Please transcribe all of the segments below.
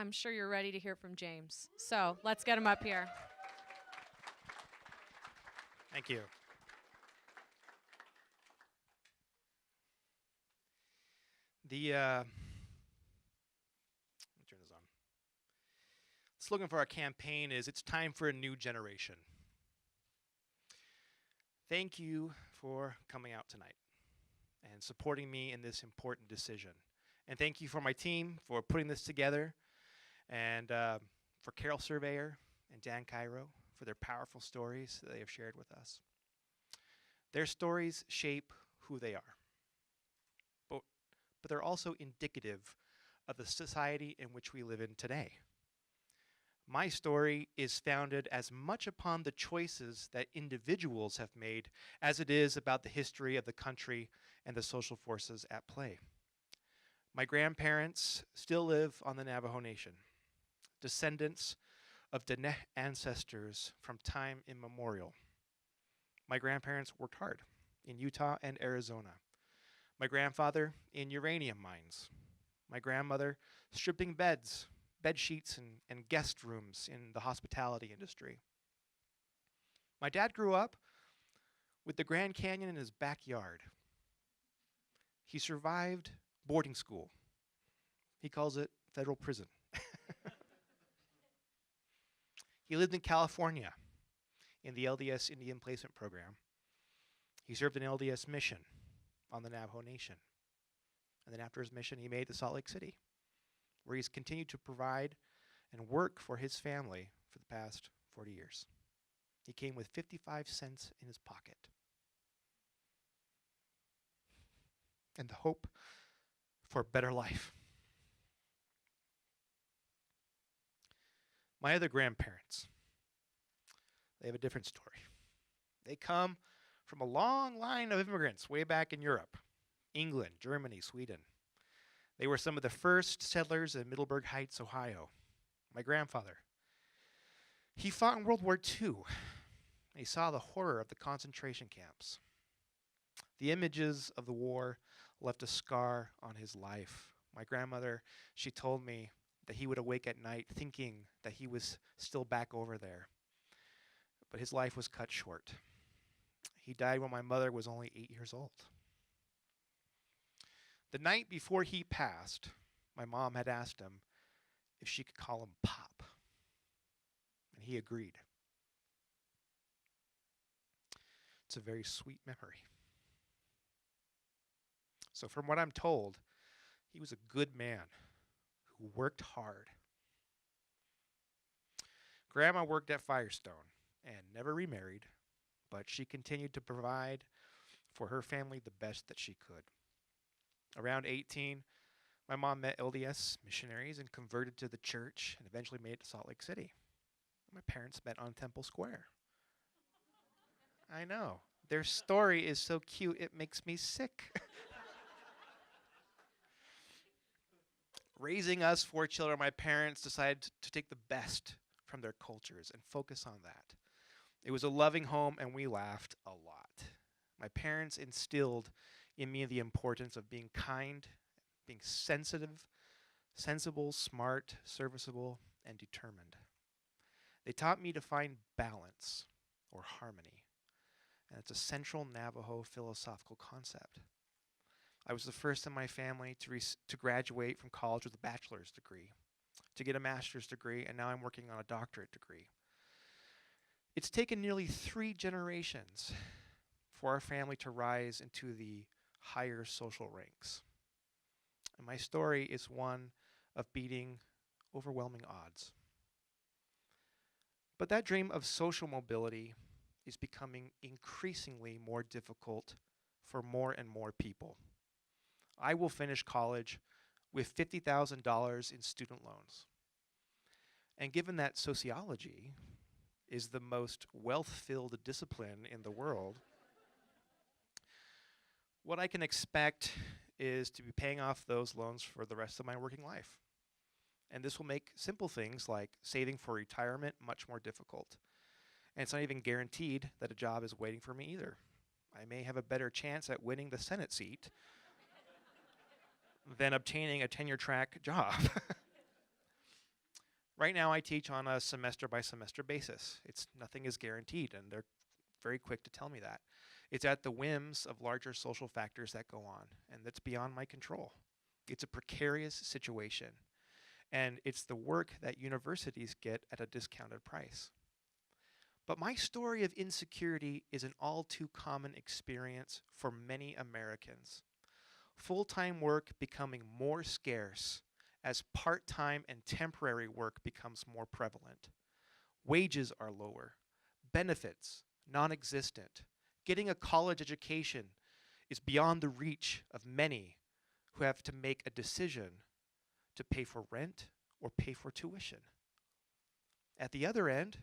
I'm sure you're ready to hear from James. So let's get him up here. Thank you. Let me turn this on. The slogan for our campaign is "It's time for a new generation." Thank you for coming out tonight and supporting me in this important decision. And thank you for my team for putting this together, and for Carol Surveyor and Dan Cairo for their powerful stories that they have shared with us. Their stories shape who they are, but, but they're also indicative of the society in which we live in today. My story is founded as much upon the choices that individuals have made as it is about the history of the country and the social forces at play. My grandparents still live on the Navajo Nation, descendants of Diné ancestors from time immemorial. My grandparents worked hard in Utah and Arizona. My grandfather in uranium mines. My grandmother stripping bed sheets, and guest rooms in the hospitality industry. My dad grew up with the Grand Canyon in his backyard. He survived boarding school. He calls it federal prison. He lived in California in the LDS Indian Placement Program. He served an LDS mission on the Navajo Nation. And then after his mission, he made it to Salt Lake City, where he's continued to provide and work for his family for the past 40 years. He came with 55 cents in his pocket and the hope for a better life. My other grandparents, they have a different story. They come from a long line of immigrants way back in Europe, England, Germany, Sweden. They were some of the first settlers in Middleburg Heights, Ohio. My grandfather, he fought in World War II. He saw the horror of the concentration camps. The images of the war left a scar on his life. My grandmother, she told me that he would awake at night thinking that he was still back over there. But his life was cut short. He died when my mother was only 8 years old. The night before he passed, my mom had asked him if she could call him Pop, and he agreed. It's a very sweet memory. So from what I'm told, he was a good man who worked hard. Grandma worked at Firestone and never remarried, but she continued to provide for her family the best that she could. Around 18, my mom met LDS missionaries and converted to the church and eventually made it to Salt Lake City. My parents met on Temple Square. I know. Their story is so cute, it makes me sick. Raising us 4 children, my parents decided to take the best from their cultures and focus on that. It was a loving home, and we laughed a lot. My parents instilled in me the importance of being kind, being sensitive, sensible, smart, serviceable, and determined. They taught me to find balance or harmony, and it's a central Navajo philosophical concept. I was the first in my family to graduate from college with a bachelor's degree, to get a master's degree, and now I'm working on a doctorate degree. It's taken nearly 3 generations for our family to rise into the higher social ranks. And my story is one of beating overwhelming odds. But that dream of social mobility is becoming increasingly more difficult for more and more people. I will finish college with $50,000 in student loans. And given that sociology is the most wealth-filled discipline in the world, what I can expect is to be paying off those loans for the rest of my working life. And this will make simple things like saving for retirement much more difficult. And it's not even guaranteed that a job is waiting for me either. I may have a better chance at winning the Senate seat than obtaining a tenure track job. Right now, I teach on a semester by semester basis. Nothing is guaranteed, and they're very quick to tell me that. It's at the whims of larger social factors that go on, and that's beyond my control. It's a precarious situation, and it's the work that universities get at a discounted price. But my story of insecurity is an all too common experience for many Americans. Full-time work becoming more scarce as part-time and temporary work becomes more prevalent. Wages are lower, benefits non-existent. Getting a college education is beyond the reach of many who have to make a decision to pay for rent or pay for tuition. At the other end,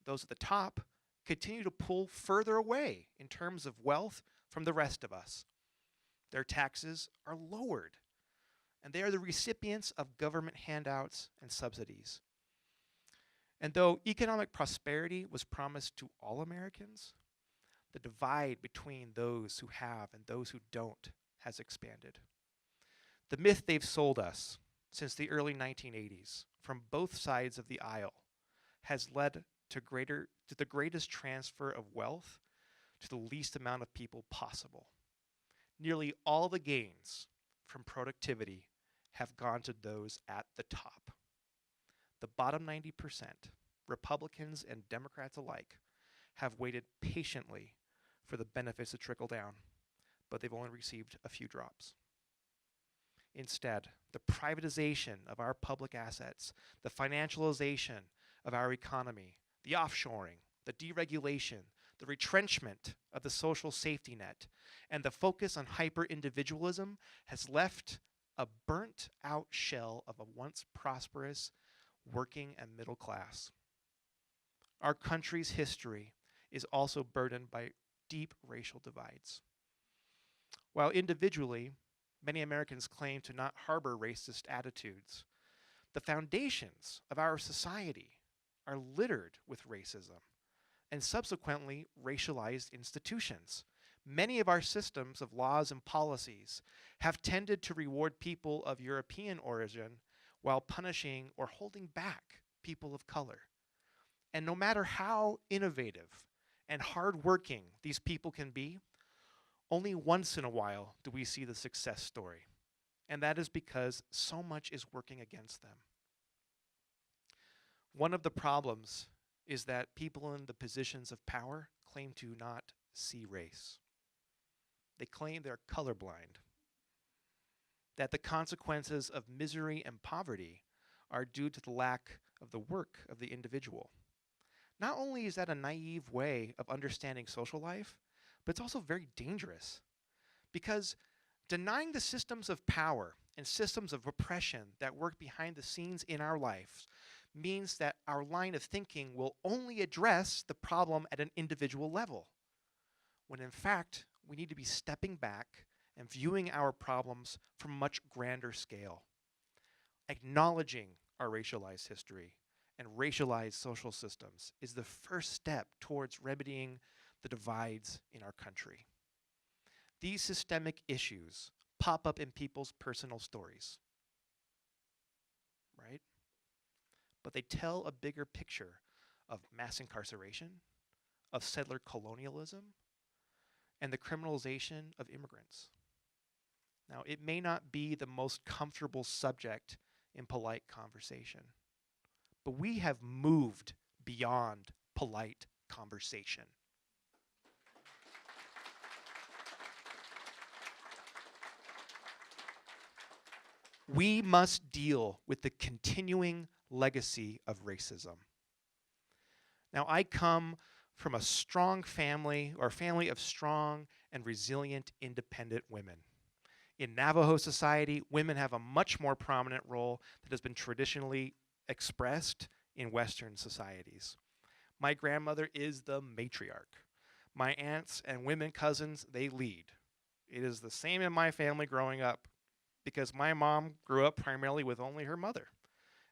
those at the top continue to pull further away in terms of wealth from the rest of us. Their taxes are lowered, and they are the recipients of government handouts and subsidies. And though economic prosperity was promised to all Americans, the divide between those who have and those who don't has expanded. The myth they've sold us since the early 1980s from both sides of the aisle has led to the greatest transfer of wealth to the least amount of people possible. Nearly all the gains from productivity have gone to those at the top. The bottom 90%, Republicans and Democrats alike, have waited patiently for the benefits to trickle down, but they've only received a few drops. Instead, the privatization of our public assets, the financialization of our economy, the offshoring, the deregulation, the retrenchment of the social safety net, and the focus on hyper-individualism has left a burnt-out shell of a once prosperous working and middle class. Our country's history is also burdened by deep racial divides. While individually, many Americans claim to not harbor racist attitudes, the foundations of our society are littered with racism and subsequently racialized institutions. Many of our systems of laws and policies have tended to reward people of European origin while punishing or holding back people of color. And no matter how innovative and hardworking these people can be, only once in a while do we see the success story. And that is because so much is working against them. One of the problems is that people in the positions of power claim to not see race. They claim they're colorblind, that the consequences of misery and poverty are due to the lack of the work of the individual. Not only is that a naive way of understanding social life, but it's also very dangerous, because denying the systems of power and systems of oppression that work behind the scenes in our lives means that our line of thinking will only address the problem at an individual level, when in fact we need to be stepping back and viewing our problems from a much grander scale. Acknowledging our racialized history and racialized social systems is the first step towards remedying the divides in our country. These systemic issues pop up in people's personal stories, right? But they tell a bigger picture of mass incarceration, of settler colonialism, and the criminalization of immigrants. Now, it may not be the most comfortable subject in polite conversation, but we have moved beyond polite conversation. We must deal with the continuing legacy of racism. Now, I come from a strong family, or a family of strong and resilient independent women. In Navajo society, women have a much more prominent role that has been traditionally expressed in Western societies. My grandmother is the matriarch. My aunts and women cousins, they lead. It is the same in my family growing up, because my mom grew up primarily with only her mother.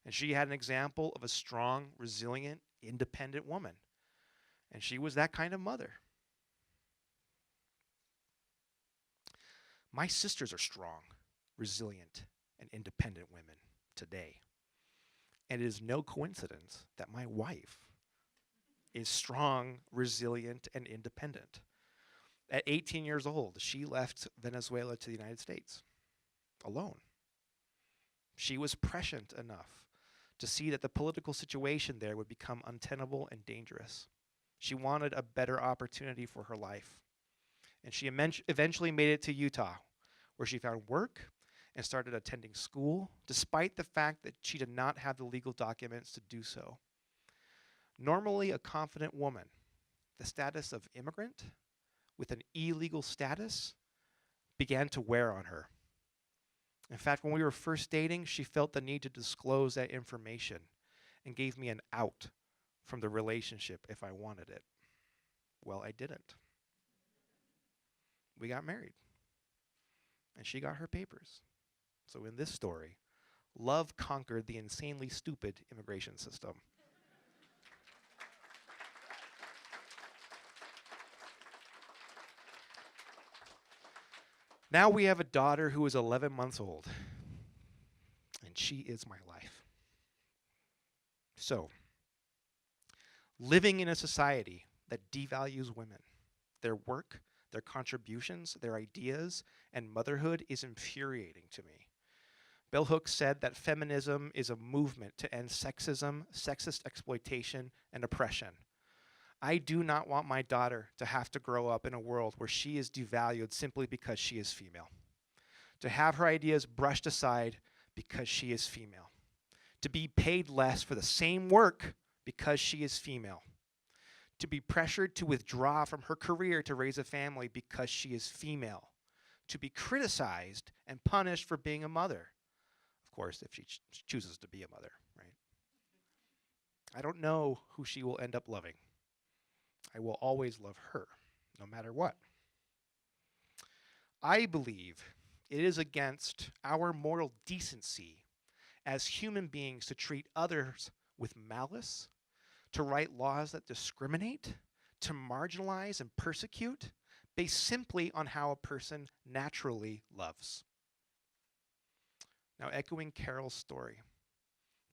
And she had an example of a strong, resilient, independent woman. And she was that kind of mother. My sisters are strong, resilient, and independent women today. And it is no coincidence that my wife is strong, resilient, and independent. At 18 years old, she left Venezuela to the United States alone. She was prescient enough to see that the political situation there would become untenable and dangerous. She wanted a better opportunity for her life. And she eventually made it to Utah, where she found work and started attending school, despite the fact that she did not have the legal documents to do so. Normally a confident woman, the status of immigrant with an illegal status began to wear on her. In fact, when we were first dating, she felt the need to disclose that information and gave me an out from the relationship if I wanted it. Well, I didn't. We got married, and she got her papers. So in this story, love conquered the insanely stupid immigration system. Now we have a daughter who is 11 months old, and she is my life. So, living in a society that devalues women, their work, their contributions, their ideas, and motherhood is infuriating to me. Bell Hooks said that feminism is a movement to end sexism, sexist exploitation, and oppression. I do not want my daughter to have to grow up in a world where she is devalued simply because she is female. To have her ideas brushed aside because she is female. To be paid less for the same work because she is female. To be pressured to withdraw from her career to raise a family because she is female. To be criticized and punished for being a mother. Of course, if she chooses to be a mother, right? I don't know who she will end up loving. I will always love her, no matter what. I believe it is against our moral decency as human beings to treat others with malice, to write laws that discriminate, to marginalize and persecute, based simply on how a person naturally loves. Now, echoing Carol's story,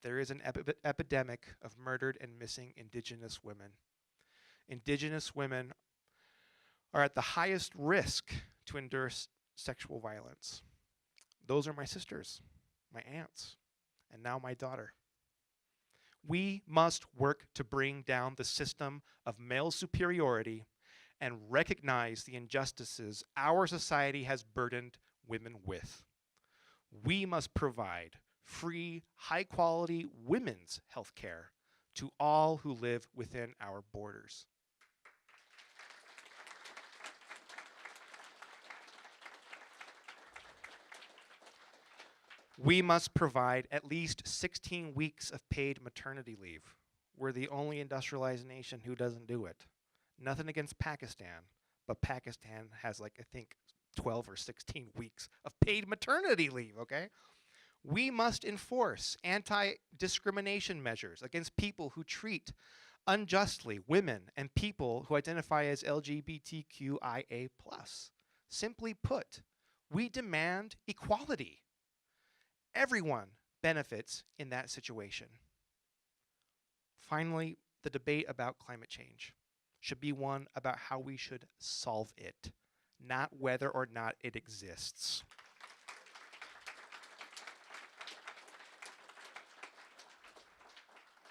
there is an epidemic of murdered and missing Indigenous women. Indigenous women are at the highest risk to endure sexual violence. Those are my sisters, my aunts, and now my daughter. We must work to bring down the system of male superiority and recognize the injustices our society has burdened women with. We must provide free, high-quality women's health care to all who live within our borders. We must provide at least 16 weeks of paid maternity leave. We're the only industrialized nation who doesn't do it. Nothing against Pakistan, but Pakistan has I think 12 or 16 weeks of paid maternity leave, okay? We must enforce anti-discrimination measures against people who treat unjustly women and people who identify as LGBTQIA+. Simply put, we demand equality. Everyone benefits in that situation. Finally, the debate about climate change should be one about how we should solve it, not whether or not it exists.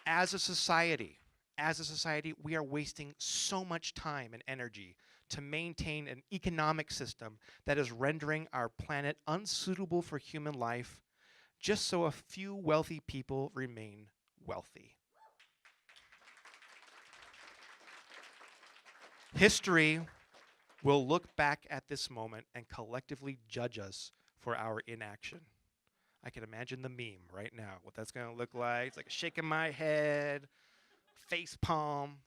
As a society, we are wasting so much time and energy to maintain an economic system that is rendering our planet unsuitable for human life just so a few wealthy people remain wealthy. History will look back at this moment and collectively judge us for our inaction. I can imagine the meme right now, what that's going to look like. It's like shaking my head, face palm.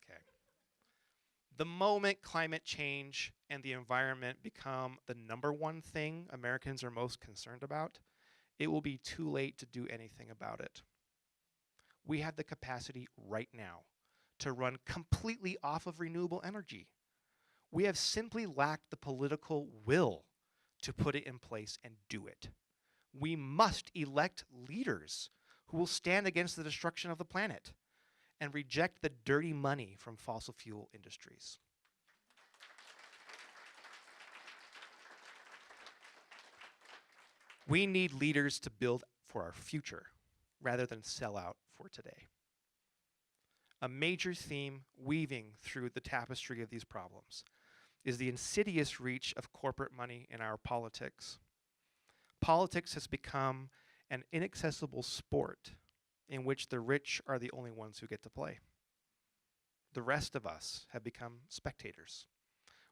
Okay. The moment climate change and the environment become the number one thing Americans are most concerned about, it will be too late to do anything about it. We have the capacity right now to run completely off of renewable energy. We have simply lacked the political will to put it in place and do it. We must elect leaders who will stand against the destruction of the planet and reject the dirty money from fossil fuel industries. We need leaders to build for our future rather than sell out for today. A major theme weaving through the tapestry of these problems is the insidious reach of corporate money in our politics. Politics has become an inaccessible sport in which the rich are the only ones who get to play. The rest of us have become spectators,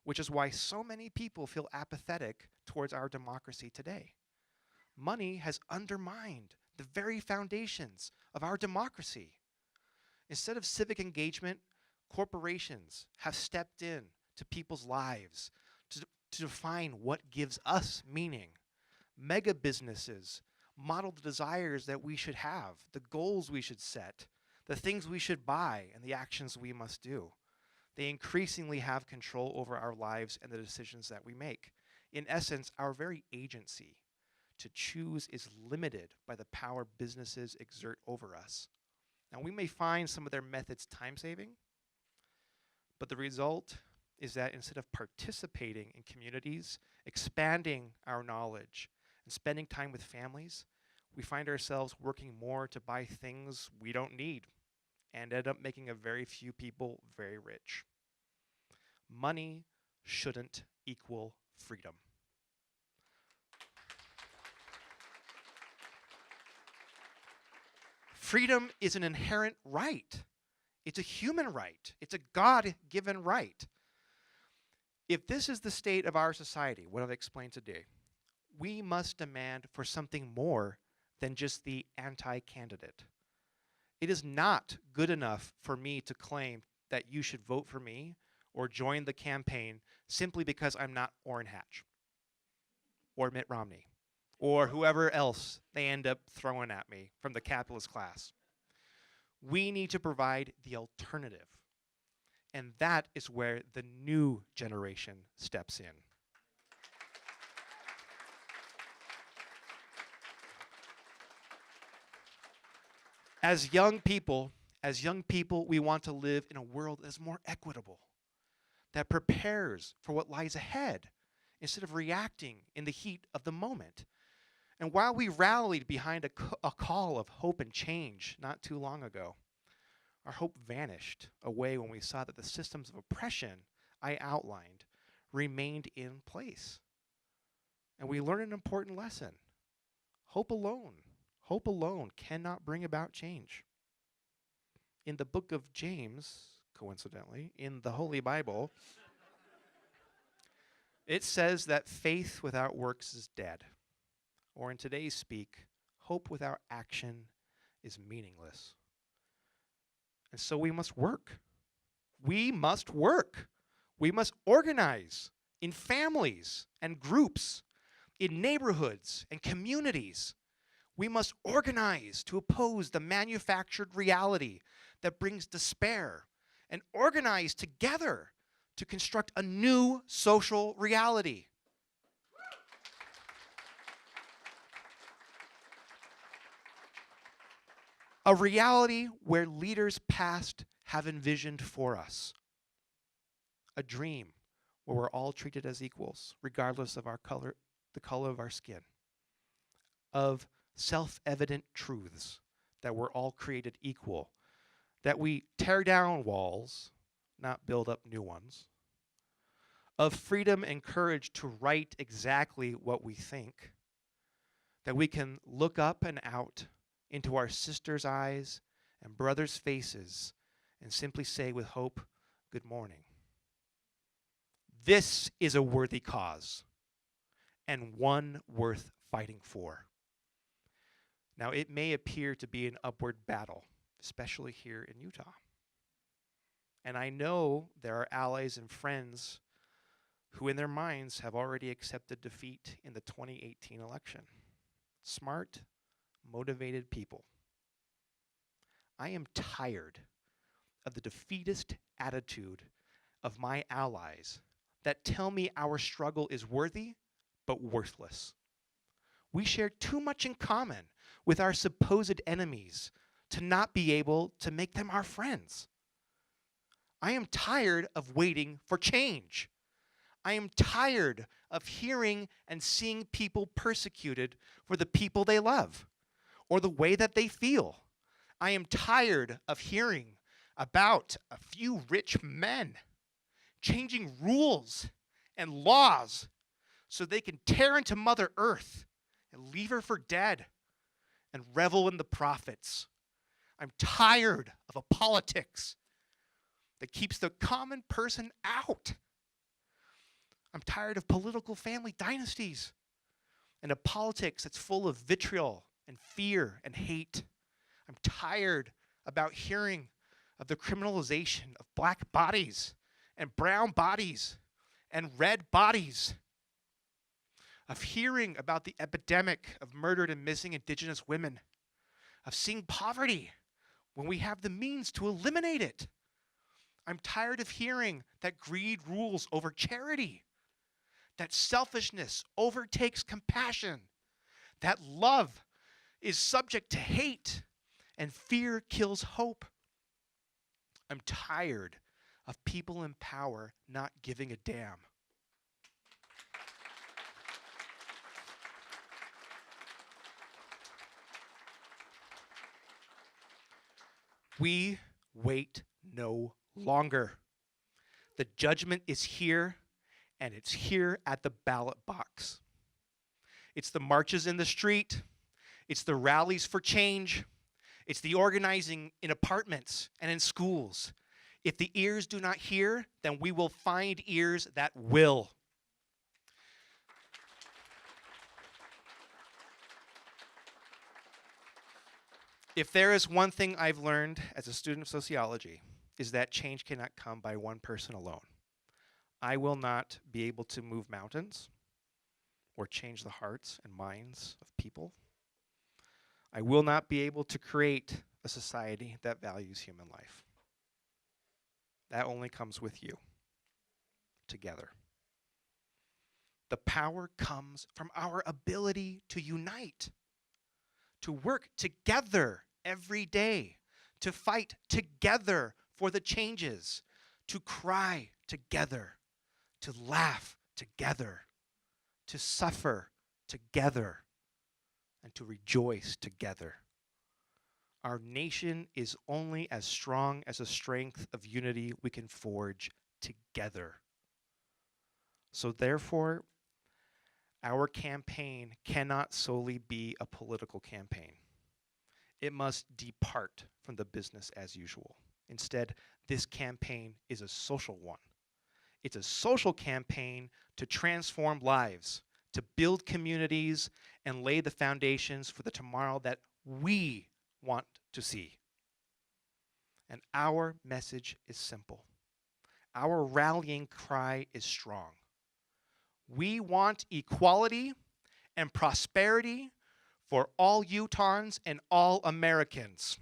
which is why so many people feel apathetic towards our democracy today. Money has undermined the very foundations of our democracy. Instead of civic engagement, corporations have stepped in to people's lives to define what gives us meaning. Mega businesses model the desires that we should have, the goals we should set, the things we should buy, and the actions we must do. They increasingly have control over our lives and the decisions that we make. In essence, our very agency to choose is limited by the power businesses exert over us. Now, we may find some of their methods time-saving, but the result is that instead of participating in communities, expanding our knowledge, and spending time with families, we find ourselves working more to buy things we don't need and end up making a very few people very rich. Money shouldn't equal freedom. Freedom is an inherent right. It's a human right. It's a God-given right. If this is the state of our society, what I've explained today, we must demand for something more than just the anti-candidate. It is not good enough for me to claim that you should vote for me or join the campaign simply because I'm not Orrin Hatch or Mitt Romney or whoever else they end up throwing at me from the capitalist class. We need to provide the alternative. And that is where the new generation steps in. As young people, we want to live in a world that's more equitable, that prepares for what lies ahead instead of reacting in the heat of the moment. And while we rallied behind a call of hope and change not too long ago, our hope vanished away when we saw that the systems of oppression I outlined remained in place. And we learned an important lesson. Hope alone cannot bring about change. In the book of James, coincidentally, in the Holy Bible, it says that faith without works is dead. Or in today's speak, hope without action is meaningless. And so we must work. We must work. We must organize in families and groups, in neighborhoods and communities. We must organize to oppose the manufactured reality that brings despair and organize together to construct a new social reality. A reality where leaders past have envisioned for us. A dream where we're all treated as equals, regardless of our color, the color of our skin. Of self-evident truths that we're all created equal. That we tear down walls, not build up new ones. Of freedom and courage to write exactly what we think. That we can look up and out into our sisters' eyes and brothers' faces and simply say with hope, good morning. This is a worthy cause and one worth fighting for. Now, it may appear to be an upward battle, especially here in Utah. And I know there are allies and friends who in their minds have already accepted defeat in the 2018 election. Smart, motivated people. I am tired of the defeatist attitude of my allies that tell me our struggle is worthy but worthless. We share too much in common with our supposed enemies to not be able to make them our friends. I am tired of waiting for change. I am tired of hearing and seeing people persecuted for the people they love or the way that they feel. I am tired of hearing about a few rich men changing rules and laws so they can tear into Mother Earth and leave her for dead and revel in the profits. I'm tired of a politics that keeps the common person out. I'm tired of political family dynasties and a politics that's full of vitriol and fear and hate. I'm tired about hearing of the criminalization of black bodies and brown bodies and red bodies, of hearing about the epidemic of murdered and missing Indigenous women, of seeing poverty when we have the means to eliminate it. I'm tired of hearing that greed rules over charity, that selfishness overtakes compassion, that love is subject to hate, and fear kills hope. I'm tired of people in power not giving a damn. We wait no longer. The judgment is here, and it's here at the ballot box. It's the marches in the street. It's the rallies for change. It's the organizing in apartments and in schools. If the ears do not hear, then we will find ears that will. If there is one thing I've learned as a student of sociology, is that change cannot come by one person alone. I will not be able to move mountains or change the hearts and minds of people. I will not be able to create a society that values human life. That only comes with you, together. The power comes from our ability to unite, to work together every day, to fight together for the changes, to cry together, to laugh together, to suffer together, and to rejoice together. Our nation is only as strong as the strength of unity we can forge together. So therefore, our campaign cannot solely be a political campaign. It must depart from the business as usual. Instead, this campaign is a social one. It's a social campaign to transform lives, to build communities, and lay the foundations for the tomorrow that we want to see. And our message is simple. Our rallying cry is strong. We want equality and prosperity for all Utahns and all Americans.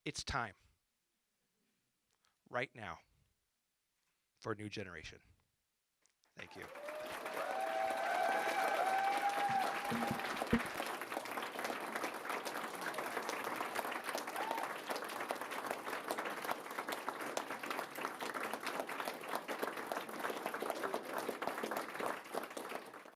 It's time, right now, for a new generation. Thank you.